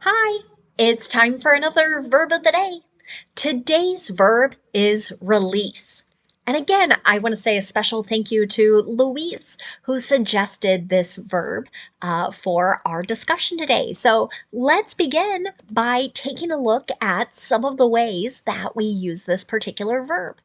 Hi, it's time for another verb of the day. Today's verb is release. And again, I want to say a special thank you to Louise, who suggested this verb for our discussion today. So let's begin by taking a look at some of the ways that we use this particular verb.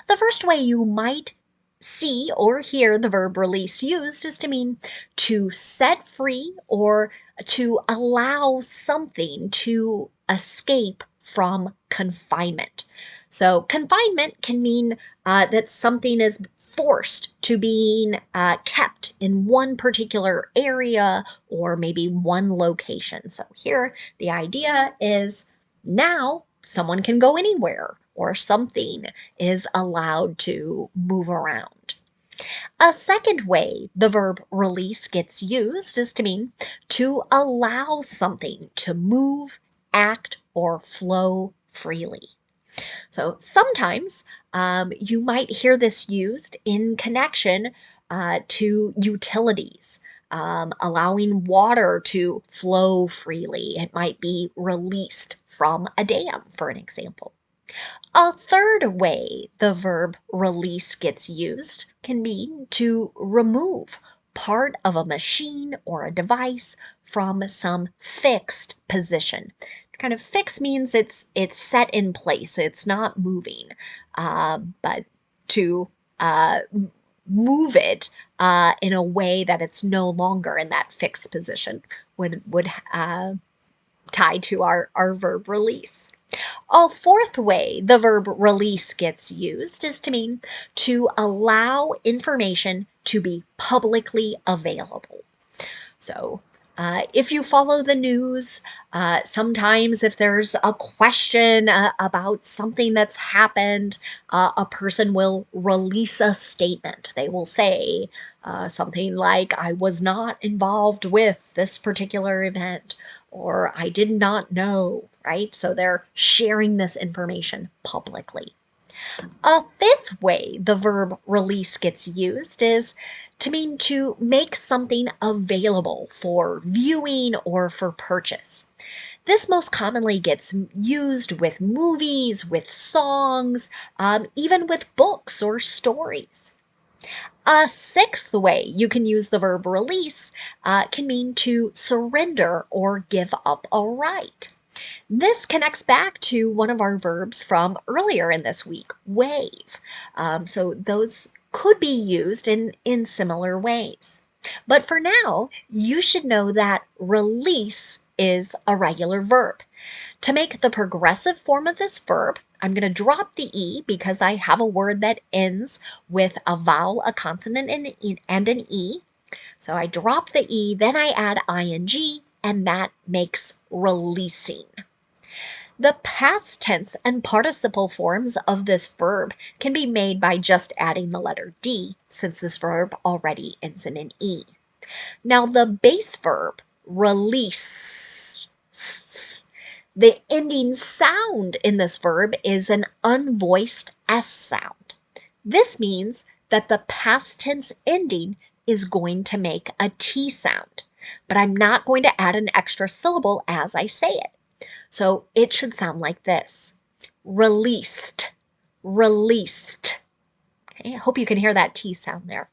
The first way you might see or hear the verb release used is to mean to set free or to allow something to escape from confinement. So, confinement can mean that something is forced to being kept in one particular area or maybe one location. So, here the idea is now someone can go anywhere or something is allowed to move around. A second way the verb release gets used is to mean to allow something to move, act, or flow freely. So sometimes you might hear this used in connection to utilities, allowing water to flow freely. It might be released from a dam, for an example. A third way the verb release gets used can mean to remove part of a machine or a device from some fixed position. Kind of fixed means it's set in place, it's not moving, but to move it in a way that it's no longer in that fixed position would tie to our verb release. A fourth way the verb release gets used is to mean to allow information to be publicly available. So, if you follow the news, sometimes if there's a question about something that's happened, a person will release a statement. They will say something like, I was not involved with this particular event, or I did not know, right? So they're sharing this information publicly. A fifth way the verb release gets used is to mean to make something available for viewing or for purchase. This most commonly gets used with movies, with songs, even with books or stories. A sixth way you can use the verb release can mean to surrender or give up a right. This connects back to one of our verbs from earlier in this week, wave. So those could be used in similar ways. But for now, you should know that release is a regular verb. To make the progressive form of this verb, I'm going to drop the E because I have a word that ends with a vowel, a consonant, and an E. So I drop the E, then I add ing, and that makes releasing. The past tense and participle forms of this verb can be made by just adding the letter D, since this verb already ends in an E. Now, the base verb, release, the ending sound in this verb is an unvoiced S sound. This means that the past tense ending is going to make a T sound, but I'm not going to add an extra syllable as I say it. So it should sound like this. Released, released. Okay, I hope you can hear that T sound there.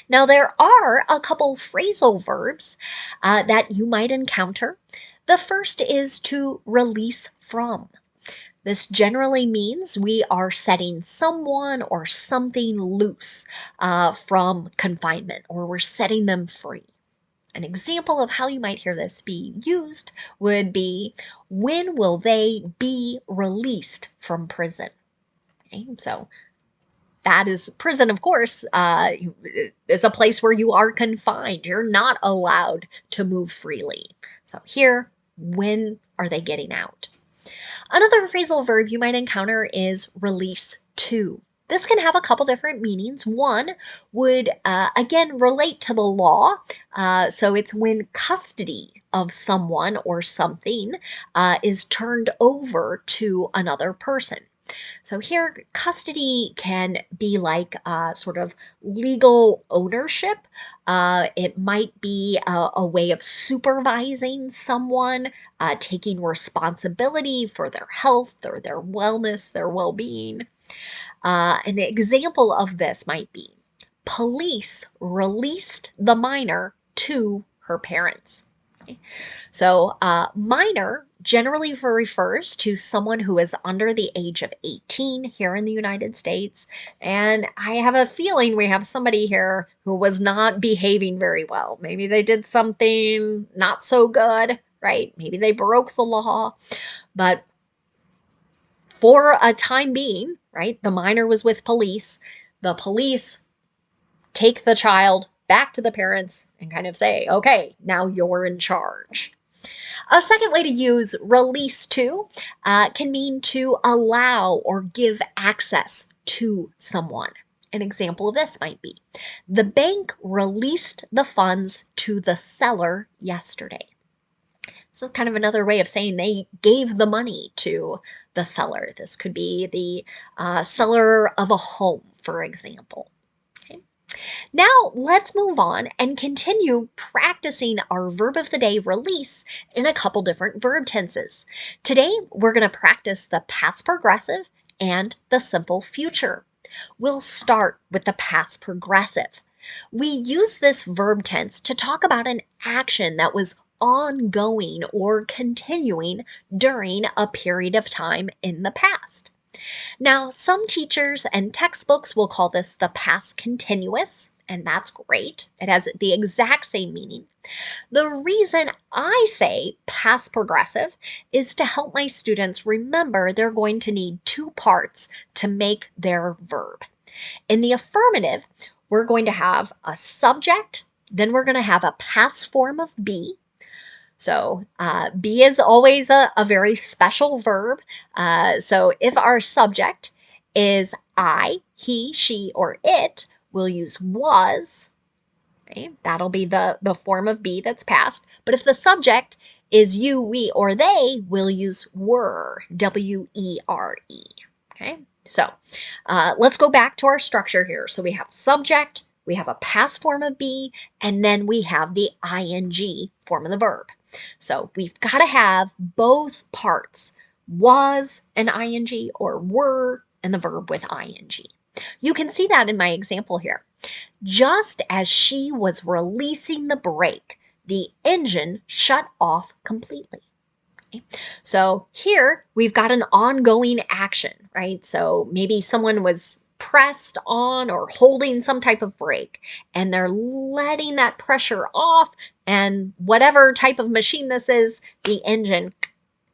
Now, there are a couple phrasal verbs that you might encounter. The first is to release from. This generally means we are setting someone or something loose from confinement, or we're setting them free. An example of how you might hear this be used would be, when will they be released from prison? Okay, so that is prison, of course, is a place where you are confined. You're not allowed to move freely. So here, when are they getting out? Another phrasal verb you might encounter is release to. This can have a couple different meanings. One would, again, relate to the law. So it's when custody of someone or something is turned over to another person. So here, custody can be like sort of legal ownership. It might be a way of supervising someone, taking responsibility for their health or their wellness, their well being. An example of this might be police released the minor to her parents. Okay. So, minor generally refers to someone who is under the age of 18 here in the United States. And I have a feeling we have somebody here who was not behaving very well. Maybe they did something not so good, right? Maybe they broke the law. But for a time being, right, the minor was with police. The police take the child back to the parents and kind of say, okay, now you're in charge. A second way to use release to can mean to allow or give access to someone. An example of this might be the bank released the funds to the seller yesterday. This is kind of another way of saying they gave the money to the seller. This could be the seller of a home, for example. Now let's move on and continue practicing our verb of the day release in a couple different verb tenses. Today we're going to practice the past progressive and the simple future. We'll start with the past progressive. We use this verb tense to talk about an action that was ongoing or continuing during a period of time in the past. Now, some teachers and textbooks will call this the past continuous, and that's great. It has the exact same meaning. The reason I say past progressive is to help my students remember they're going to need two parts to make their verb. In the affirmative, we're going to have a subject, then we're going to have a past form of be. So be is always a very special verb. So if our subject is I, he, she, or it, we'll use was. Right? That'll be the form of be that's past. But if the subject is you, we, or they, we'll use were, W-E-R-E. Okay, so let's go back to our structure here. So we have subject, we have a past form of be, and then we have the ing form of the verb. So we've got to have both parts, was and ing, or were and the verb with ing. You can see that in my example here. Just as she was releasing the brake, the engine shut off completely. So here we've got an ongoing action, right? So maybe someone was pressed on or holding some type of brake and they're letting that pressure off, and whatever type of machine this is, the engine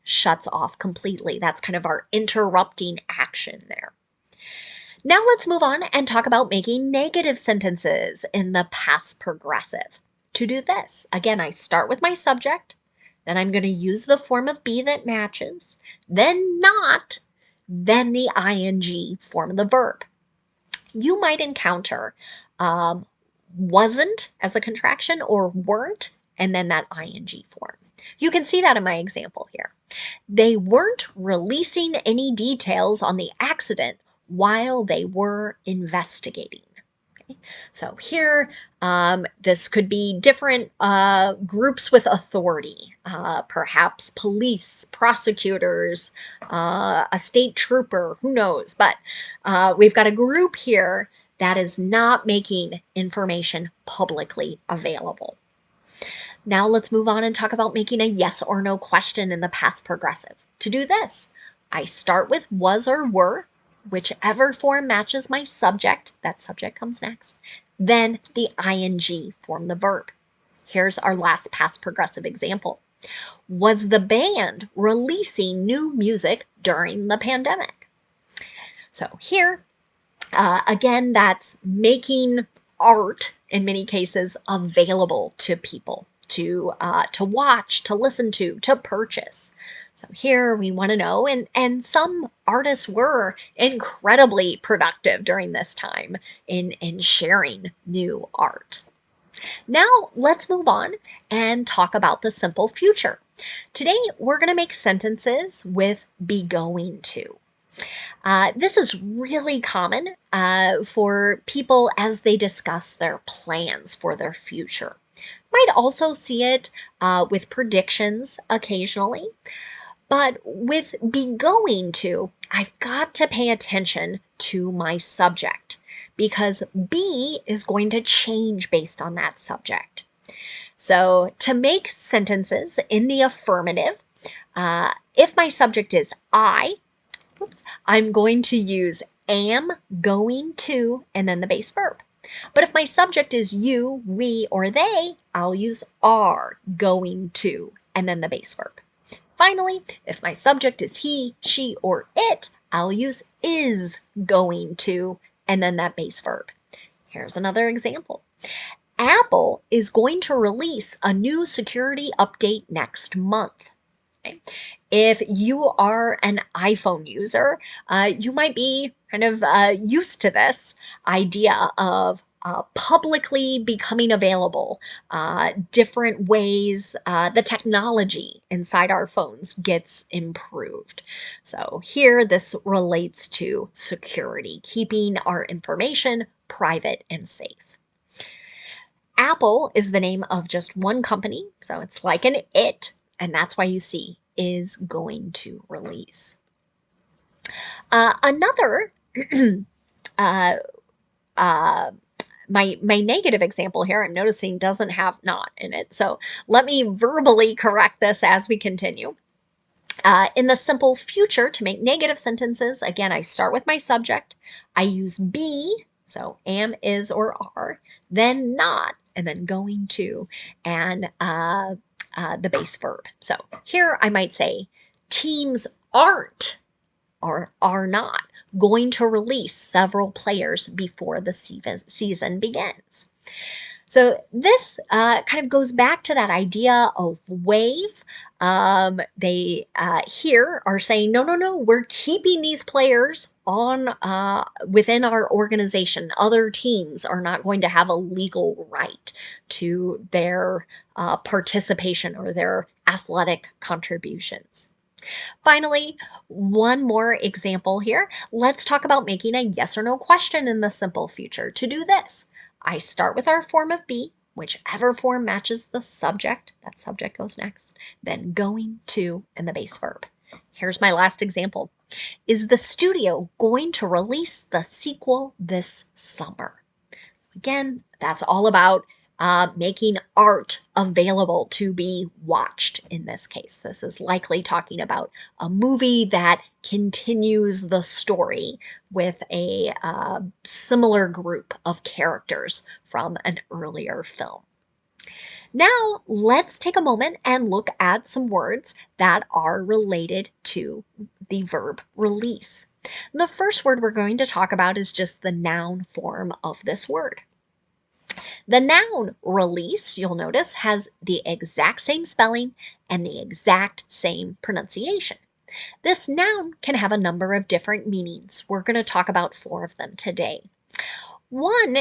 shuts off completely. That's kind of our interrupting action there. Now let's move on and talk about making negative sentences in the past progressive. To do this, again, I start with my subject, then I'm going to use the form of be that matches, then not, then the ing form of the verb. You might encounter wasn't as a contraction or weren't, and then that ing form. You can see that in my example here. They weren't releasing any details on the accident while they were investigating. Okay. So here, this could be different groups with authority, perhaps police, prosecutors, a state trooper, who knows? But we've got a group here that is not making information publicly available. Now let's move on and talk about making a yes or no question in the past progressive. To do this, I start with was or were, whichever form matches my subject, that subject comes next, then the ing form the verb. Here's our last past progressive example. Was the band releasing new music during the pandemic? So here, again, that's making art in many cases available to people to watch, to listen to purchase. So here we want to know, and some artists were incredibly productive during this time in sharing new art. Now let's move on and talk about the simple future. Today we're going to make sentences with be going to. This is really common for people as they discuss their plans for their future. Might also see it with predictions occasionally, but with be going to, I've got to pay attention to my subject because be is going to change based on that subject. So to make sentences in the affirmative, if my subject is I'm going to use am going to and then the base verb. But if my subject is you, we, or they, I'll use are going to and then the base verb. Finally, if my subject is he, she, or it, I'll use is going to and then that base verb. Here's another example. Apple is going to release a new security update next month. Okay. If you are an iPhone user, you might be kind of used to this idea of publicly becoming available, different ways the technology inside our phones gets improved. So here this relates to security, keeping our information private and safe. Apple is the name of just one company, so it's like an it, and that's why you see is going to release. Another, uh, uh, my negative example here, I'm noticing doesn't have not in it, so let me verbally correct this as we continue. In the simple future, to make negative sentences, again, I start with my subject, I use be, so am, is, or are, then not, and then going to, and the base verb. So here I might say, teams aren't or are not going to release several players before the season begins. So this kind of goes back to that idea of wave. They here are saying, no, we're keeping these players on within our organization. Other teams are not going to have a legal right to their participation or their athletic contributions. Finally, one more example here. Let's talk about making a yes or no question in the simple future. To do this, I start with our form of be, whichever form matches the subject, that subject goes next, then going to and the base verb. Here's my last example. Is the studio going to release the sequel this summer? Again, that's all about making art available to be watched in this case. This is likely talking about a movie that continues the story with a similar group of characters from an earlier film. Now, let's take a moment and look at some words that are related to the verb release. The first word we're going to talk about is just the noun form of this word. The noun release, you'll notice, has the exact same spelling and the exact same pronunciation. This noun can have a number of different meanings. We're going to talk about 4 of them today. One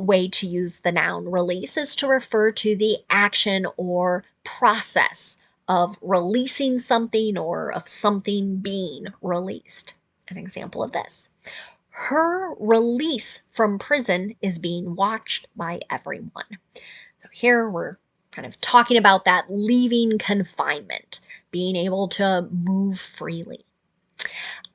way to use the noun release is to refer to the action or process of releasing something or of something being released. An example of this. Her release from prison is being watched by everyone. So here we're kind of talking about that leaving confinement, being able to move freely.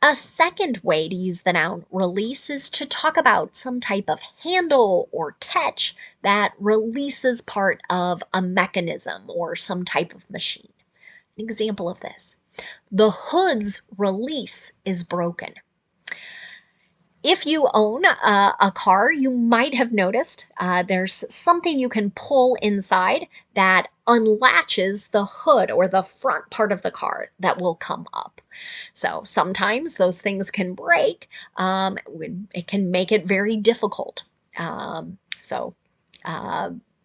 A second way to use the noun release is to talk about some type of handle or catch that releases part of a mechanism or some type of machine. An example of this. The hood's release is broken. If you own a car, you might have noticed there's something you can pull inside that unlatches the hood or the front part of the car that will come up. So sometimes those things can break. It can make it very difficult. So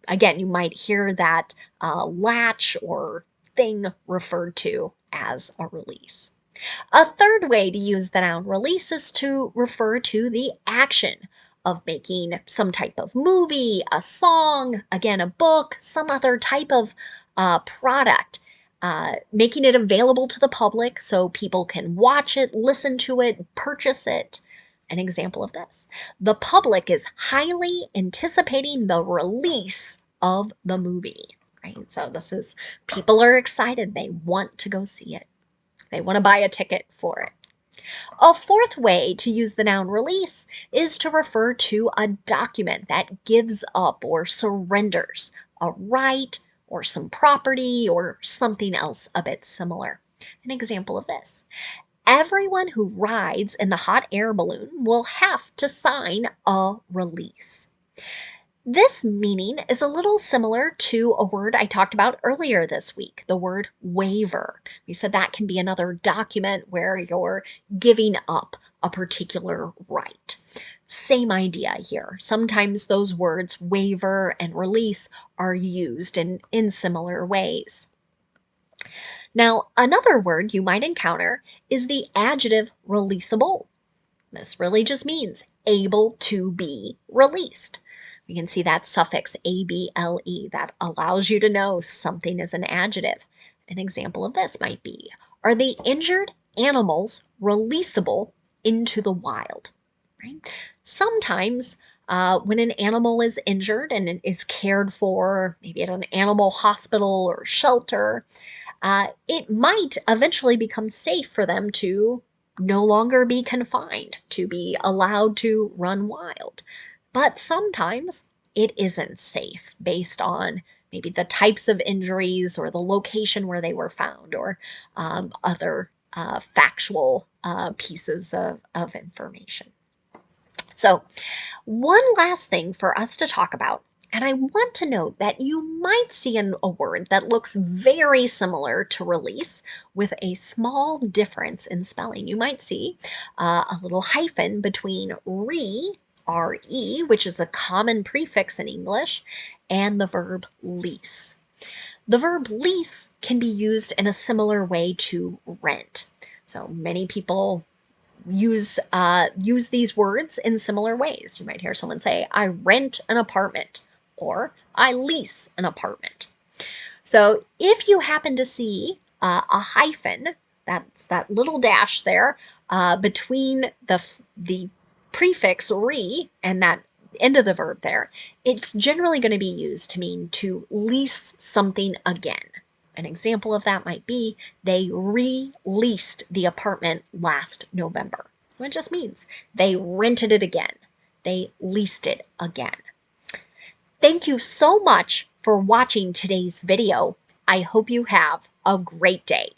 again, you might hear that latch or thing referred to as a release. A third way to use the noun release is to refer to the action of making some type of movie, a song, again, a book, some other type of product. making it available to the public so people can watch it, listen to it, purchase it. An example of this: the public is highly anticipating the release of the movie, right? So this is, people are excited. They want to go see it. They want to buy a ticket for it. A fourth way to use the noun release is to refer to a document that gives up or surrenders a right or some property or something else a bit similar. An example of this: everyone who rides in the hot air balloon will have to sign a release. This meaning is a little similar to a word I talked about earlier this week, the word waiver. We said that can be another document where you're giving up a particular right. Same idea here. Sometimes those words waiver and release are used in similar ways. Now, another word you might encounter is the adjective releasable. This really just means able to be released. We can see that suffix able that allows you to know something is an adjective. An example of this might be, are the injured animals releasable into the wild? Right? Sometimes when an animal is injured and it is cared for, maybe at an animal hospital or shelter, it might eventually become safe for them to no longer be confined, to be allowed to run wild. But sometimes it isn't safe based on maybe the types of injuries or the location where they were found, or other factual pieces of information. So, one last thing for us to talk about, and I want to note that you might see a word that looks very similar to release with a small difference in spelling. You might see a little hyphen between re, which is a common prefix in English, and the verb lease. The verb lease can be used in a similar way to rent. So many people use these words in similar ways. You might hear someone say, I rent an apartment, or I lease an apartment. So if you happen to see a hyphen, that's that little dash there between the prefix re and that end of the verb there, it's generally going to be used to mean to lease something again. An example of that might be, they re-leased the apartment last November. It just means they rented it again. They leased it again. Thank you so much for watching today's video. I hope you have a great day.